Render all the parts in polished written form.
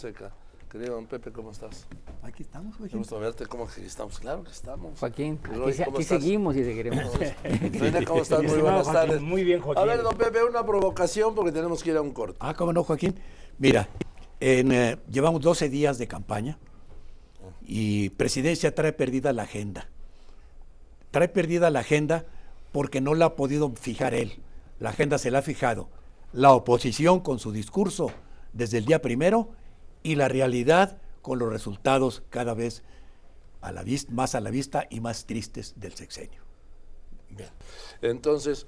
Fonseca. Querido don Pepe, ¿cómo estás? Aquí estamos, Qué gusto verte, ¿cómo que estamos? Claro que estamos. Joaquín, Roy, aquí seguimos y seguiremos. Reina, ¿cómo estás? Muy buenas tardes. Muy bien, Joaquín. A ver, don Pepe, una provocación porque tenemos que ir a un corte. ¿Cómo no, Joaquín? Mira, llevamos 12 días de campaña y Presidencia trae perdida la agenda. Trae perdida la agenda porque no la ha podido fijar él. La agenda se la ha fijado la oposición con su discurso desde el día primero y la realidad con los resultados cada vez más a la vista y más tristes del sexenio. Bien. Entonces,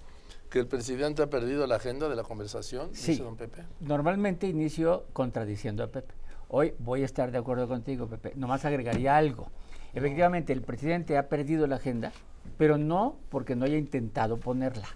¿que el presidente ha perdido la agenda de la conversación? Sí. Dice don Pepe. Normalmente inicio contradiciendo a Pepe. Hoy voy a estar de acuerdo contigo, Pepe. Nomás agregaría algo. Efectivamente, el presidente ha perdido la agenda, pero no porque no haya intentado ponerla.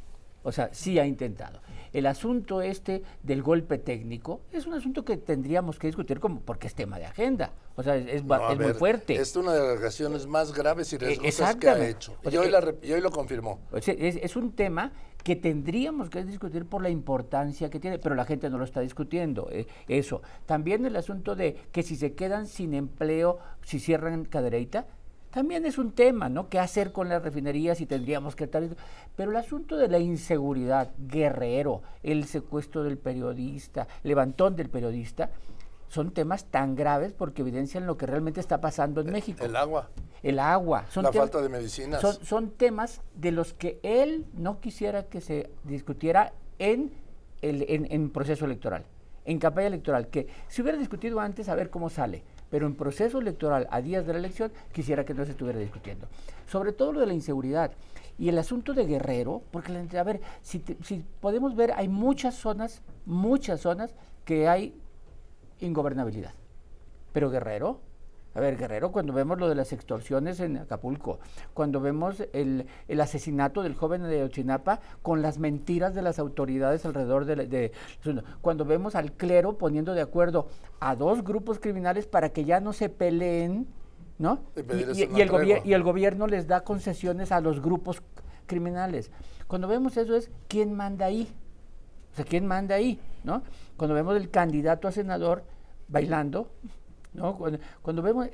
O sea, sí ha intentado. El asunto del golpe técnico es un asunto que tendríamos que discutir porque es tema de agenda. O sea, es muy fuerte. Es una de las relaciones más graves y riesgosas que ha hecho. Y hoy lo confirmó. O sea, es un tema que tendríamos que discutir por la importancia que tiene, pero la gente no lo está discutiendo. Eso. También el asunto de que si se quedan sin empleo, si cierran Cadereyta, también es un tema, ¿no? ¿Qué hacer con las refinerías si tendríamos que estar? Pero el asunto de la inseguridad, Guerrero, el secuestro del periodista, levantón del periodista, son temas tan graves porque evidencian lo que realmente está pasando en México. El agua. El agua. La falta de medicinas. Son temas de los que él no quisiera que se discutiera en proceso electoral, en campaña electoral, que se hubiera discutido antes a ver cómo sale. Pero en proceso electoral, a días de la elección, quisiera que no se estuviera discutiendo. Sobre todo lo de la inseguridad y el asunto de Guerrero, porque, a ver, si podemos ver, hay muchas zonas que hay ingobernabilidad. Pero Guerrero, cuando vemos lo de las extorsiones en Acapulco, cuando vemos el asesinato del joven de Ayotzinapa con las mentiras de las autoridades alrededor cuando vemos al clero poniendo de acuerdo a dos grupos criminales para que ya no se peleen, ¿no? Y el gobierno les da concesiones a los grupos criminales. Cuando vemos eso es ¿quién manda ahí? O sea, ¿quién manda ahí? ¿No? Cuando vemos el candidato a senador bailando, ¿no? Cuando vemos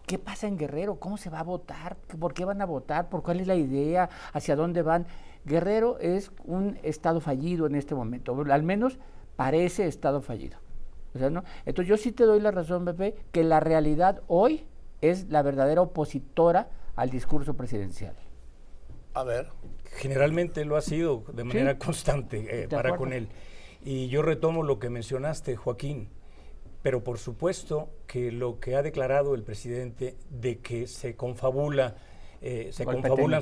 ¿qué pasa en Guerrero? ¿Cómo se va a votar? ¿Por qué van a votar? ¿Por cuál es la idea? ¿Hacia dónde van? Guerrero es un estado fallido en este momento, al menos parece estado fallido. O sea, ¿no? Entonces yo sí te doy la razón, Pepe, que la realidad hoy es la verdadera opositora al discurso presidencial. A ver. Generalmente lo ha sido de manera constante para con él. Y yo retomo lo que mencionaste, Joaquín. Pero por supuesto que lo que ha declarado el presidente de que se confabulan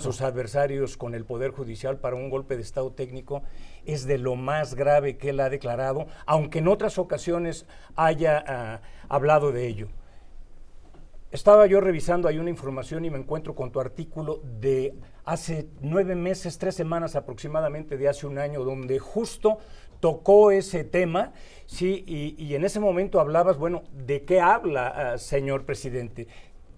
sus adversarios con el Poder Judicial para un golpe de Estado técnico es de lo más grave que él ha declarado, aunque en otras ocasiones haya hablado de ello. Estaba yo revisando ahí una información y me encuentro con tu artículo de hace 9 meses, 3 semanas aproximadamente, de hace un año, donde justo tocó ese tema, sí, y en ese momento hablabas, bueno, ¿de qué habla, señor presidente?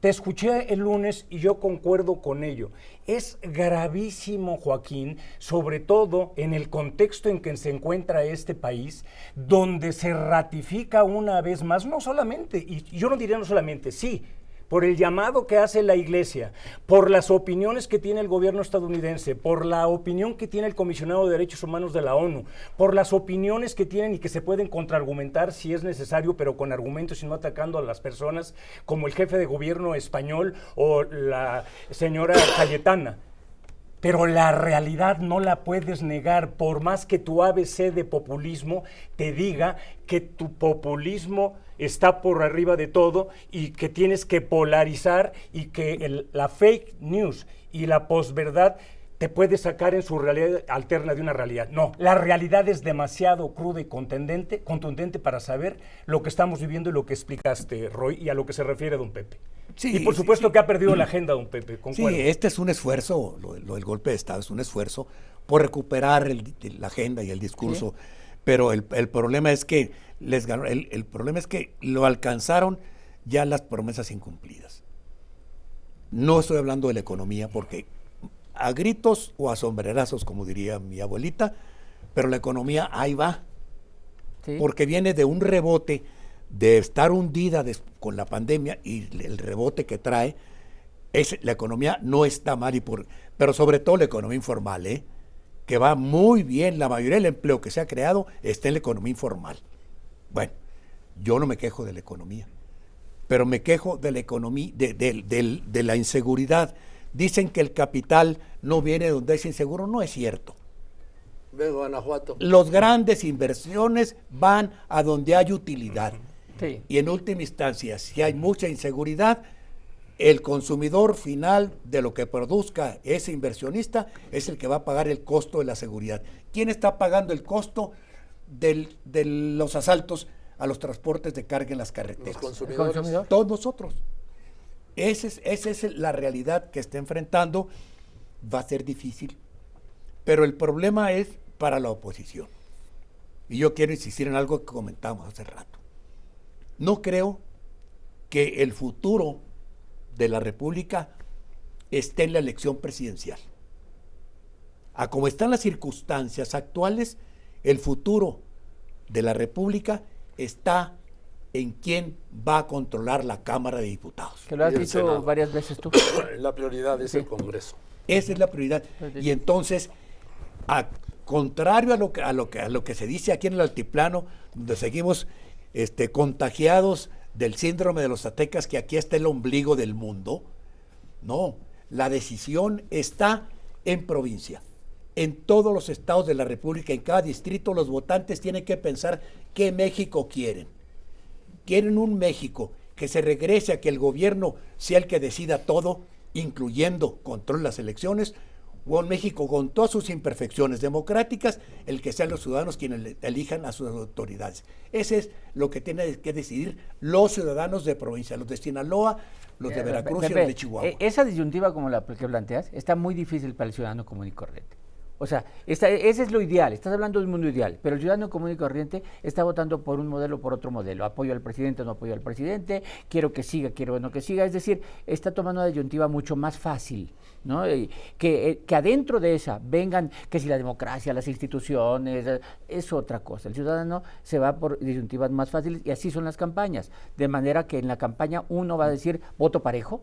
Te escuché el lunes y yo concuerdo con ello. Es gravísimo, Joaquín, sobre todo en el contexto en que se encuentra este país, donde se ratifica una vez más, no solamente, y yo no diría no solamente, sí, por el llamado que hace la Iglesia, por las opiniones que tiene el gobierno estadounidense, por la opinión que tiene el Comisionado de Derechos Humanos de la ONU, por las opiniones que tienen y que se pueden contraargumentar si es necesario, pero con argumentos y no atacando a las personas, como el jefe de gobierno español o la señora Cayetana. Pero la realidad no la puedes negar, por más que tu ABC de populismo te diga que tu populismo está por arriba de todo y que tienes que polarizar y que la fake news y la posverdad te puede sacar en su realidad alterna de una realidad. No, la realidad es demasiado cruda y contundente para saber lo que estamos viviendo y lo que explicaste, Roy, y a lo que se refiere don Pepe. Sí, y por supuesto que ha perdido la agenda, don Pepe, concuerdo. Sí, este es un esfuerzo, lo del golpe de Estado es un esfuerzo por recuperar la agenda y el discurso, ¿sí? Pero el problema es que les ganó, el problema es que lo alcanzaron ya las promesas incumplidas. No estoy hablando de la economía porque a gritos o a sombrerazos, como diría mi abuelita, pero la economía ahí va, ¿sí? Porque viene de un rebote de estar hundida con la pandemia y el rebote que trae, la economía no está mal, pero sobre todo la economía informal, que va muy bien. La mayoría del empleo que se ha creado está en la economía informal. Bueno, yo no me quejo de la economía, pero me quejo de la economía, de la inseguridad. Dicen que el capital no viene donde es inseguro, no es cierto. Ve Guanajuato. Las grandes inversiones van a donde hay utilidad. Sí. Y en última instancia, si hay mucha inseguridad, el consumidor final de lo que produzca ese inversionista es el que va a pagar el costo de la seguridad. ¿Quién está pagando el costo de los asaltos a los transportes de carga en las carreteras? Los consumidores. Todos nosotros. Esa es la realidad que está enfrentando. Va a ser difícil, pero el problema es para la oposición. Y yo quiero insistir en algo que comentamos hace rato. No creo que el futuro de la República esté en la elección presidencial. A como están las circunstancias actuales, el futuro de la República está en quién va a controlar la Cámara de Diputados. Que lo has Y el dicho Senado. varias veces tú. La prioridad es el Congreso. Esa es la prioridad. Y entonces, contrario a lo que se dice aquí en el altiplano, donde seguimos contagiados del síndrome de los aztecas, que aquí está el ombligo del mundo, no, la decisión está en provincia. En todos los estados de la República, en cada distrito, los votantes tienen que pensar qué México quieren. Quieren un México que se regrese a que el gobierno sea el que decida todo, incluyendo control las elecciones, o un México con todas sus imperfecciones democráticas, el que sean los ciudadanos quienes elijan a sus autoridades. Ese es lo que tienen que decidir los ciudadanos de provincia, los de Sinaloa, los de Veracruz y los de Chihuahua. Esa disyuntiva como la que planteas está muy difícil para el ciudadano común y corriente. O sea, ese es lo ideal, estás hablando de un mundo ideal, pero el ciudadano común y corriente está votando por un modelo o por otro modelo. Apoyo al presidente o no apoyo al presidente, quiero que siga, quiero no que siga. Es decir, está tomando una disyuntiva mucho más fácil, ¿no? Que adentro de esa vengan, que si la democracia, las instituciones, es otra cosa. El ciudadano se va por disyuntivas más fáciles y así son las campañas. De manera que en la campaña uno va a decir, voto parejo,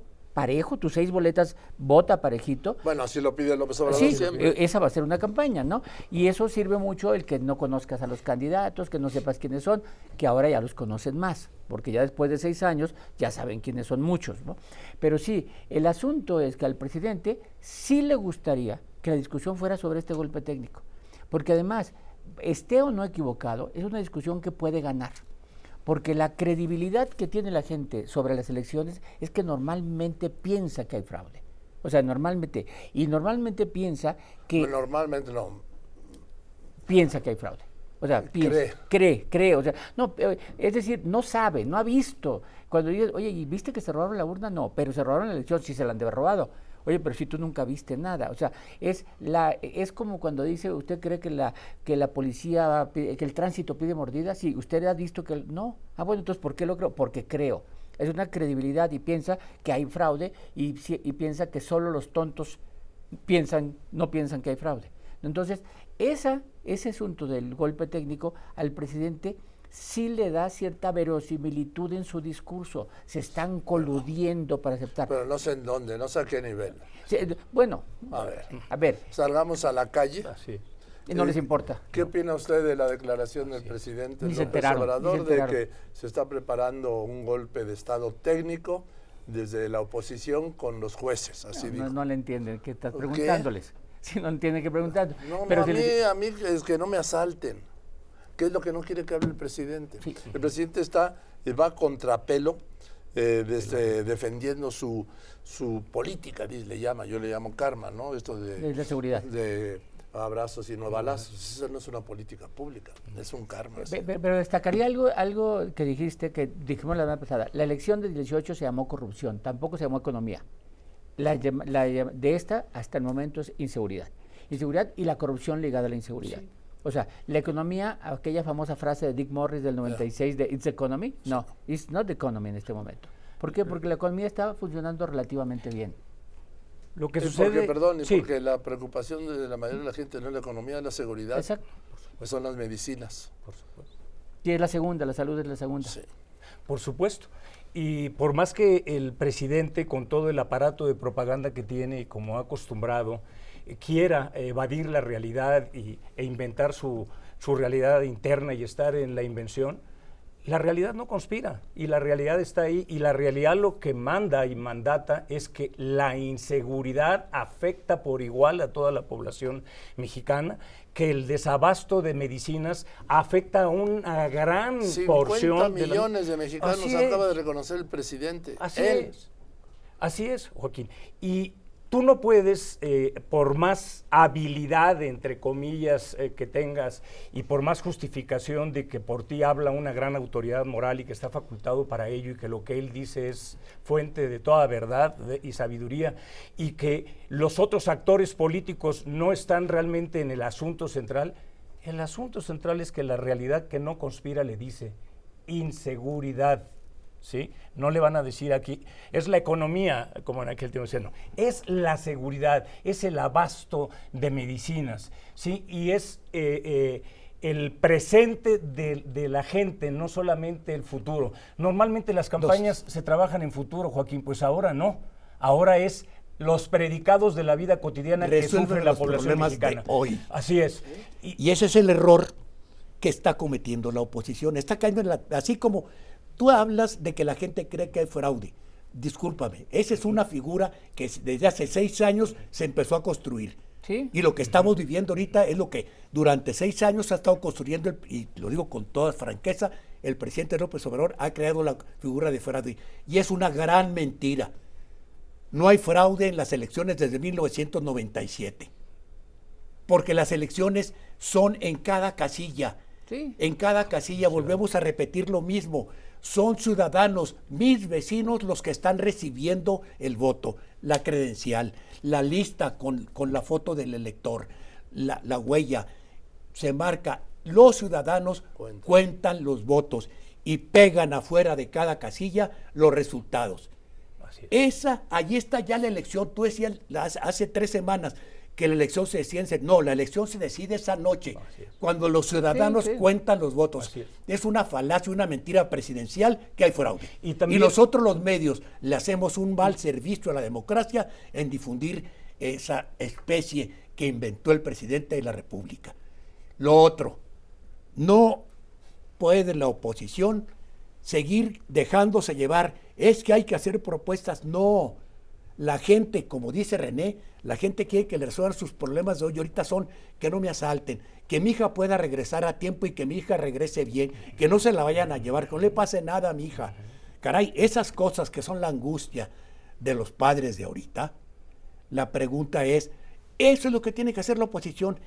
tus 6 boletas, vota parejito. Bueno, así lo pide López Obrador Sí, siempre. esa va a ser una campaña, ¿no? Y eso sirve mucho el que no conozcas a los candidatos, que no sepas quiénes son, que ahora ya los conocen más, porque ya después de 6 años ya saben quiénes son muchos, ¿no? Pero sí, el asunto es que al presidente sí le gustaría que la discusión fuera sobre este golpe técnico, porque además, esté o no equivocado, es una discusión que puede ganar. Porque la credibilidad que tiene la gente sobre las elecciones es que normalmente piensa que hay fraude. O sea, normalmente piensa que... Normalmente no. Piensa que hay fraude. O sea, cree. O sea, no, es decir, no sabe, no ha visto. Cuando dices, oye, ¿y viste que se robaron la urna? No, pero se robaron la elección, sí se la han de haber robado. Oye, pero si tú nunca viste nada. O sea, es como cuando dice, ¿usted cree que la policía, que el tránsito pide mordidas? Sí, ¿usted ha visto que no? Ah, bueno, entonces, ¿por qué lo creo? Porque creo. Es una credibilidad y piensa que hay fraude y piensa que solo los tontos no piensan que hay fraude. Entonces, ese asunto del golpe técnico al presidente sí le da cierta verosimilitud en su discurso. Se están coludiendo para aceptar. Pero no sé en dónde, no sé a qué nivel. Sí, bueno, a ver. Salgamos a la calle. Así. Y no les importa. ¿Qué opina usted de la declaración del presidente Ni se López enteraron, Obrador ni se de enteraron. que se está preparando un golpe de Estado técnico desde la oposición con los jueces? Así dijo. No le entienden, ¿qué estás ¿Qué? preguntándoles? Si no entienden qué preguntar. No, Pero a mí es que no me asalten. ¿Qué es lo que no quiere que hable el presidente? Sí. El presidente va a contrapelo, defendiendo su política, le llama, yo le llamo karma, ¿no? Esto de la seguridad. De abrazos y no balazos. Eso no es una política pública, es un karma. Pero destacaría algo que dijimos la semana pasada. La elección del 18 se llamó corrupción, tampoco se llamó economía. De esta hasta el momento es inseguridad. Inseguridad y la corrupción ligada a la inseguridad. Sí. O sea, la economía, aquella famosa frase de Dick Morris del 96 de It's economy, no, it's not the economy en este momento. ¿Por qué? Porque la economía está funcionando relativamente bien. Lo que sucede... Porque la preocupación de la mayoría de la gente no es la economía, es la seguridad. Exacto. Pues son las medicinas. Por supuesto. Y es la segunda, la salud es la segunda. Sí. por supuesto. Y por más que el presidente, con todo el aparato de propaganda que tiene y como ha acostumbrado, quiera evadir la realidad e inventar su realidad interna y estar en la invención, la realidad no conspira y la realidad está ahí, y la realidad lo que manda y mandata es que la inseguridad afecta por igual a toda la población mexicana, que el desabasto de medicinas afecta a una gran porción 50 millones de mexicanos acaba de reconocer el presidente. Así es, Joaquín. Y tú no puedes, por más habilidad, entre comillas, que tengas, y por más justificación de que por ti habla una gran autoridad moral y que está facultado para ello, y que lo que él dice es fuente de toda verdad y sabiduría, y que los otros actores políticos no están realmente en el asunto central. El asunto central es que la realidad que no conspira le dice inseguridad. ¿Sí? No le van a decir aquí, es la economía, como en aquel tiempo decían, no, es la seguridad, es el abasto de medicinas, ¿sí? Y es el presente de la gente, no solamente el futuro. Normalmente las campañas se trabajan en futuro, Joaquín, pues ahora no, ahora es los predicados de la vida cotidiana que sufre la población mexicana. De hoy. Así es. Y ese es el error que está cometiendo la oposición, está cayendo así como... Tú hablas de que la gente cree que hay fraude. Discúlpame, esa es una figura que desde hace 6 años se empezó a construir. ¿Sí? Y lo que estamos viviendo ahorita es lo que durante 6 años ha estado construyendo, y lo digo con toda franqueza, el presidente López Obrador ha creado la figura de fraude. Y es una gran mentira. No hay fraude en las elecciones desde 1997. Porque las elecciones son en cada casilla. Sí. En cada casilla volvemos a repetir lo mismo. Son ciudadanos, mis vecinos, los que están recibiendo el voto, la credencial, la lista con la foto del elector, la huella. Se marca, los ciudadanos cuentan los votos y pegan afuera de cada casilla los resultados. Allí está ya la elección. Tú decías hace 3 semanas que la elección se decide, no, la elección se decide esa noche, cuando los ciudadanos cuentan los votos. Es una falacia, una mentira presidencial que hay fraude. Y nosotros los medios le hacemos un mal servicio a la democracia en difundir esa especie que inventó el presidente de la República. Lo otro, no puede la oposición seguir dejándose llevar, es que hay que hacer propuestas, no. La gente, como dice René, la gente quiere que le resuelvan sus problemas de hoy. Ahorita son que no me asalten, que mi hija pueda regresar a tiempo y que mi hija regrese bien, que no se la vayan a llevar, que no le pase nada a mi hija. Caray, esas cosas que son la angustia de los padres de ahorita, la pregunta es, eso es lo que tiene que hacer la oposición,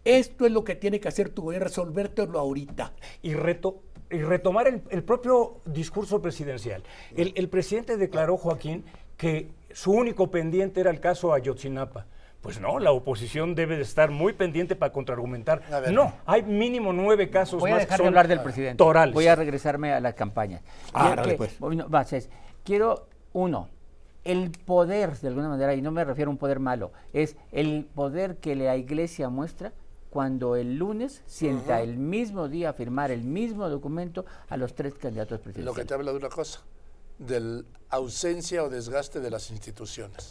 esto es lo que tiene que hacer tu gobierno, resolvértelo ahorita. Y retomar el propio discurso presidencial. El presidente declaró, Joaquín, que su único pendiente era el caso Ayotzinapa. Pues no, la oposición debe de estar muy pendiente para contraargumentar. No, hay mínimo 9 casos Voy a más dejar que de son hablar del presidente. torales. Voy a regresarme a la campaña. Quiero, el poder, de alguna manera, y no me refiero a un poder malo, es el poder que la Iglesia muestra cuando el lunes sienta el mismo día a firmar el mismo documento a los 3 candidatos presidenciales. Lo que te habla de una cosa, de la ausencia o desgaste de las instituciones.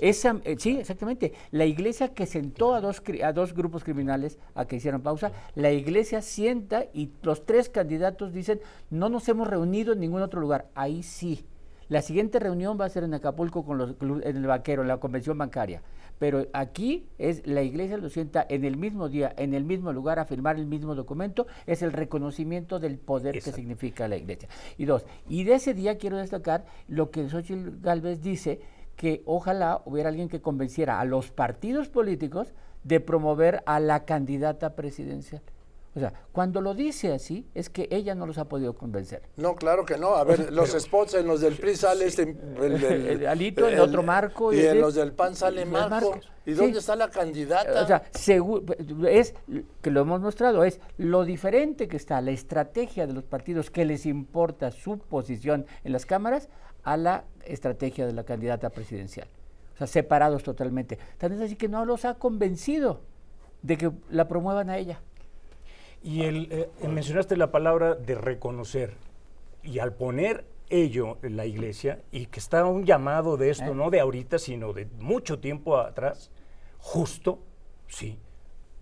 Sí, exactamente. La Iglesia que sentó a dos grupos criminales a que hicieran pausa, la Iglesia sienta y los 3 candidatos dicen, no nos hemos reunido en ningún otro lugar. Ahí sí. La siguiente reunión va a ser en Acapulco en el Vaquero, en la convención bancaria. Pero aquí la Iglesia lo sienta en el mismo día, en el mismo lugar, a firmar el mismo documento. Es el reconocimiento del poder que significa la Iglesia. Y de ese día quiero destacar lo que Xóchitl Gálvez dice, que ojalá hubiera alguien que convenciera a los partidos políticos de promover a la candidata presidencial. O sea, cuando lo dice así, es que ella no los ha podido convencer. No, claro que no. A ver, los spots en los del PRI sale el Alito, en otro Marco. Y en los del PAN sale Marco. ¿Y dónde está la candidata? O sea, es que lo hemos mostrado, es lo diferente que está la estrategia de los partidos que les importa su posición en las cámaras a la estrategia de la candidata presidencial. O sea, separados totalmente. Tan es así que no los ha convencido de que la promuevan a ella. Y mencionaste la palabra de reconocer, y al poner ello la Iglesia, y que está un llamado de esto, no de ahorita, sino de mucho tiempo atrás, justo, sí,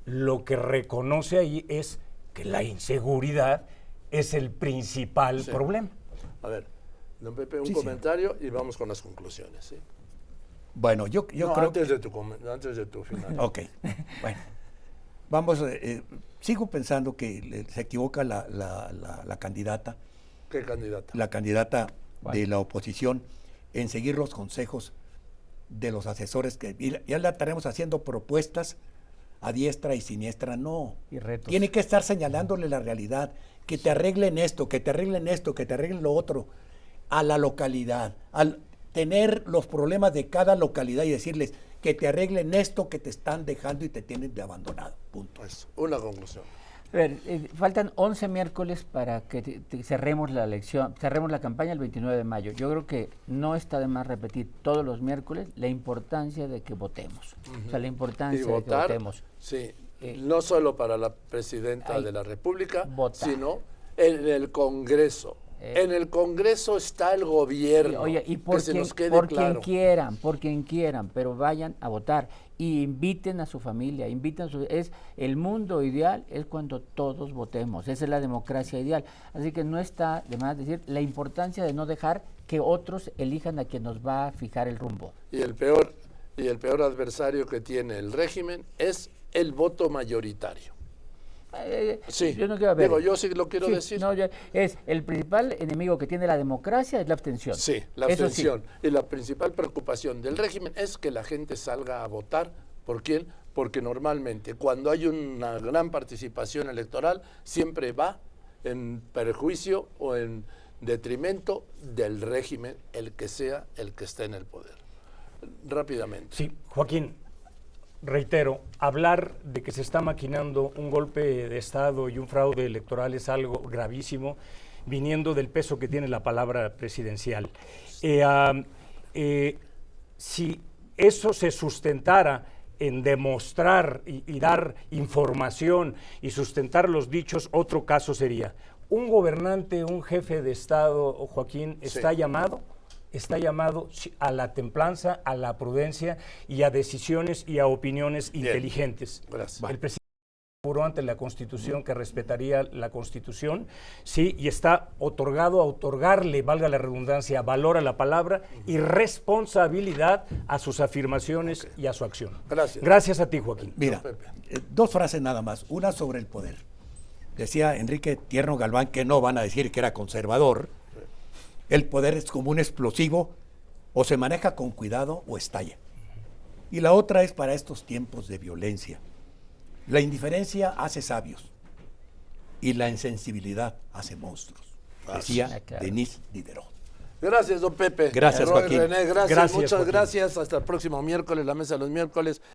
lo que reconoce ahí es que la inseguridad es el principal problema. A ver, don Pepe, un comentario y vamos con las conclusiones. ¿Sí? Bueno, yo creo antes de tu final. Ok, bueno. Vamos, sigo pensando que se equivoca la candidata. ¿Qué candidata? La candidata de la oposición en seguir los consejos de los asesores que ya la estaremos haciendo propuestas a diestra y siniestra, no. Y retos. Tiene que estar señalándole la realidad, que te arreglen esto, que te arreglen esto, que te arreglen lo otro, a la localidad, al tener los problemas de cada localidad y decirles que te arreglen esto que te están dejando y te tienen de abandonado. Punto. Pues, una conclusión. A ver, faltan 11 miércoles para que cerremos la elección, cerremos la campaña el 29 de mayo. Yo creo que no está de más repetir todos los miércoles la importancia de que votemos. O sea, la importancia de que votemos. Sí, no solo para la presidenta de la República, votar. sino en el Congreso. En el Congreso está el gobierno. Oye, y que se nos quede por claro. por quien quieran, pero vayan a votar y inviten a su familia, es el mundo ideal es cuando todos votemos, esa es la democracia ideal. Así que no está de más decir la importancia de no dejar que otros elijan a quien nos va a fijar el rumbo. Y el peor adversario que tiene el régimen es el voto mayoritario. Sí, yo no quiero ver. Digo, yo sí lo quiero decir. No, es el principal enemigo que tiene la democracia es la abstención. Sí, la abstención. Sí. Y la principal preocupación del régimen es que la gente salga a votar. ¿Por quién? Porque normalmente cuando hay una gran participación electoral siempre va en perjuicio o en detrimento del régimen, el que sea el que esté en el poder. Rápidamente. Sí, Joaquín. Reitero, hablar de que se está maquinando un golpe de Estado y un fraude electoral es algo gravísimo, viniendo del peso que tiene la palabra presidencial. Si eso se sustentara en demostrar y dar información y sustentar los dichos, otro caso sería. Un gobernante, un jefe de Estado, Joaquín, está llamado a la templanza, a la prudencia y a decisiones y a opiniones inteligentes. Gracias. El presidente juró ante la Constitución que respetaría la Constitución, sí, y está otorgado a otorgarle, valga la redundancia, valor a la palabra y responsabilidad a sus afirmaciones y a su acción. Gracias. Gracias a ti, Joaquín. Mira, dos frases nada más. Una sobre el poder. Decía Enrique Tierno Galván que no van a decir que era conservador. El poder es como un explosivo, o se maneja con cuidado o estalla. Y la otra es para estos tiempos de violencia. La indiferencia hace sabios y la insensibilidad hace monstruos. Decía Denis Diderot. Gracias, don Pepe. Gracias, Joaquín. René, Gracias, muchas Joaquín. gracias. Hasta el próximo miércoles, la mesa de los miércoles.